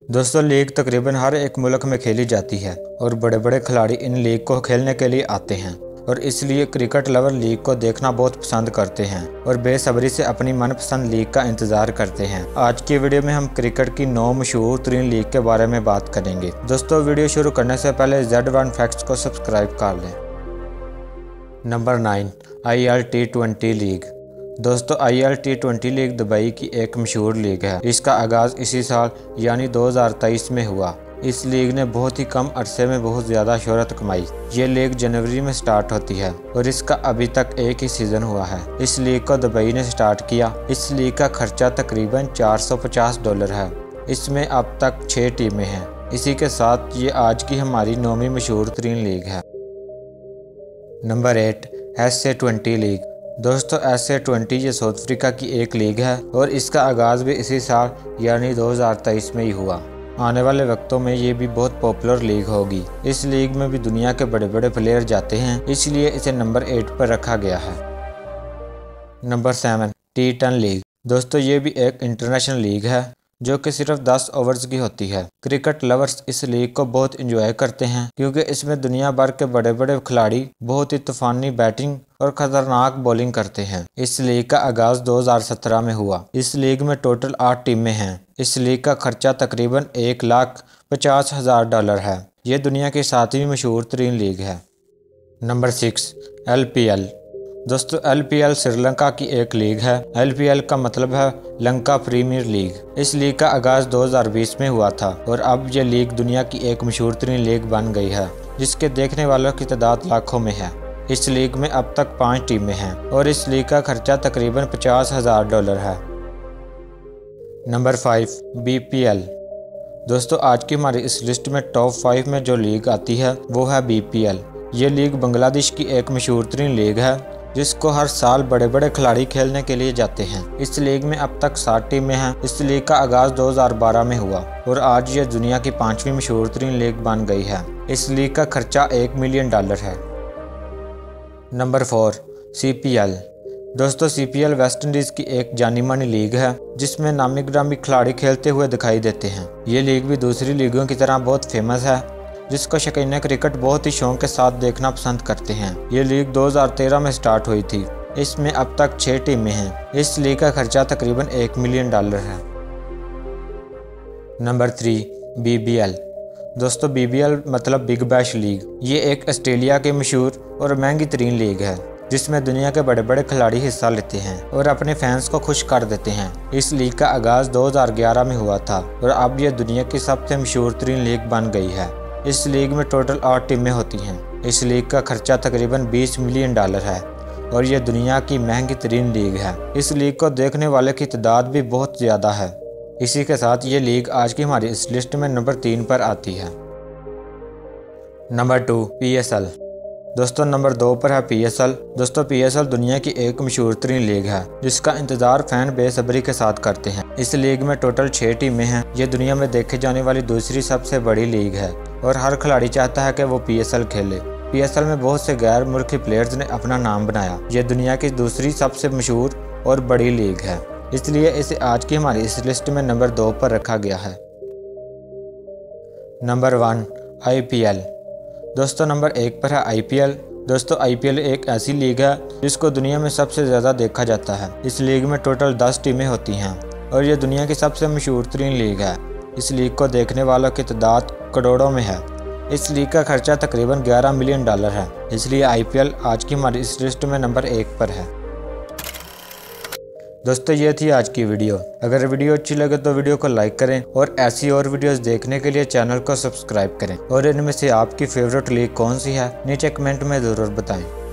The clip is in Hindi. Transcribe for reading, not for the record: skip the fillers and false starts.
दोस्तों लीग तकरीबन हर एक मुल्क में खेली जाती है और बड़े बड़े खिलाड़ी इन लीग को खेलने के लिए आते हैं और इसलिए क्रिकेट लवर लीग को देखना बहुत पसंद करते हैं और बेसब्री से अपनी मनपसंद लीग का इंतजार करते हैं। आज की वीडियो में हम क्रिकेट की 9 मशहूर तरीन लीग के बारे में बात करेंगे। दोस्तों वीडियो शुरू करने से पहले Z1 फैक्ट्स को सब्सक्राइब कर लें। Number 9 IL T20 league. दोस्तों IL T20 लीग दुबई की एक मशहूर लीग है। इसका आगाज़ इसी साल यानी 2023 में हुआ। इस लीग ने बहुत ही कम अरसे में बहुत ज़्यादा शोहरत कमाई। ये लीग जनवरी में स्टार्ट होती है और इसका अभी तक एक ही सीज़न हुआ है। इस लीग को दुबई ने स्टार्ट किया। इस लीग का खर्चा तकरीबन $450 है। इसमें अब तक 6 टीमें हैं। इसी के साथ ये आज की हमारी 9वीं मशहूर तरीन लीग है। Number 8 SA20 league. दोस्तों SA20 ये साउथ अफ्रीका की एक लीग है और इसका आगाज़ भी इसी साल यानी 2023 में ही हुआ। आने वाले वक्तों में ये भी बहुत पॉपुलर लीग होगी। इस लीग में भी दुनिया के बड़े बड़े प्लेयर जाते हैं, इसलिए इसे नंबर 8 पर रखा गया है। Number 7 T10 league. दोस्तों ये भी एक इंटरनेशनल लीग है जो कि सिर्फ 10 ओवर्स की होती है। क्रिकेट लवर्स इस लीग को बहुत इंजॉय करते हैं क्योंकि इसमें दुनिया भर के बड़े बड़े खिलाड़ी बहुत ही तूफानी बैटिंग और खतरनाक बॉलिंग करते हैं। इस लीग का आगाज़ 2017 में हुआ। इस लीग में टोटल 8 टीमें हैं। इस लीग का खर्चा तकरीबन $1,50,000 है। ये दुनिया की 7वीं मशहूर तरीन लीग है। Number 6 LPL। दोस्तों LPL श्रीलंका की एक लीग है। LPL का मतलब है लंका प्रीमियर लीग। इस लीग का आगाज़ 2020 में हुआ था और अब यह लीग दुनिया की एक मशहूर तरीन लीग बन गई है जिसके देखने वालों की तादाद लाखों में है। इस लीग में अब तक 5 टीमें हैं और इस लीग का खर्चा तकरीबन $50,000 है। Number 5 BPL। दोस्तों आज की हमारी इस लिस्ट में टॉप 5 में जो लीग आती है वो है BPL। ये लीग बांग्लादेश की एक मशहूर तरीन लीग है जिसको हर साल बड़े बड़े खिलाड़ी खेलने के लिए जाते हैं। इस लीग में अब तक 7 टीमें हैं। इस लीग का आगाज़ 2012 में हुआ और आज ये दुनिया की 5वीं मशहूर तरीन लीग बन गई है। इस लीग का खर्चा $1 मिलियन है। Number 4 CPL। दोस्तों CPL वेस्ट इंडीज़ की एक जानी मानी लीग है जिसमें नामी गिरामी खिलाड़ी खेलते हुए दिखाई देते हैं। ये लीग भी दूसरी लीगों की तरह बहुत फेमस है जिसको शौकीन क्रिकेट बहुत ही शौक के साथ देखना पसंद करते हैं। ये लीग 2013 में स्टार्ट हुई थी। इसमें अब तक 6 टीमें हैं। इस लीग का खर्चा तकरीबन $1 मिलियन है। Number 3 BBL। दोस्तों BBL मतलब बिग बैश लीग। ये एक ऑस्ट्रेलिया की मशहूर और महंगी तरीन लीग है जिसमें दुनिया के बड़े बड़े खिलाड़ी हिस्सा लेते हैं और अपने फैंस को खुश कर देते हैं। इस लीग का आगाज़ 2011 में हुआ था और अब यह दुनिया की सबसे मशहूर तरीन लीग बन गई है। इस लीग में टोटल 8 टीमें होती हैं। इस लीग का खर्चा तकरीबन $20 मिलियन है और यह दुनिया की महंगी तरीन लीग है। इस लीग को देखने वाले की तादाद भी बहुत ज़्यादा है। इसी के साथ ये लीग आज की हमारी इस लिस्ट में नंबर 3 पर आती है। Number 2 PSL। दोस्तों नंबर 2 पर है PSL। दोस्तों PSL दुनिया की एक मशहूर तरीन लीग है जिसका इंतजार फैन बेसब्री के साथ करते हैं। इस लीग में टोटल 6 टीमें हैं। ये दुनिया में देखी जाने वाली दूसरी सबसे बड़ी लीग है और हर खिलाड़ी चाहता है कि वो PSL खेले। PSL में बहुत से गैर मुल्की प्लेयर्स ने अपना नाम बनाया। ये दुनिया की दूसरी सबसे मशहूर और बड़ी लीग है, इसलिए इसे आज की हमारी इस लिस्ट में नंबर 2 पर रखा गया है। Number 1 IPL। दोस्तों नंबर 1 पर है IPL। दोस्तों IPL एक ऐसी लीग है जिसको दुनिया में सबसे ज़्यादा देखा जाता है। इस लीग में टोटल 10 टीमें होती हैं और ये दुनिया की सबसे मशहूर तरीन लीग है। इस लीग को देखने वालों की तादाद करोड़ों में है। इस लीग का खर्चा तकरीबन $11 मिलियन है, इसलिए IPL आज की हमारी इस लिस्ट में नंबर 1 पर है। दोस्तों ये थी आज की वीडियो। अगर वीडियो अच्छी लगे तो वीडियो को लाइक करें और ऐसी और वीडियोस देखने के लिए चैनल को सब्सक्राइब करें और इनमें से आपकी फेवरेट लीग कौन सी है नीचे कमेंट में ज़रूर बताएं।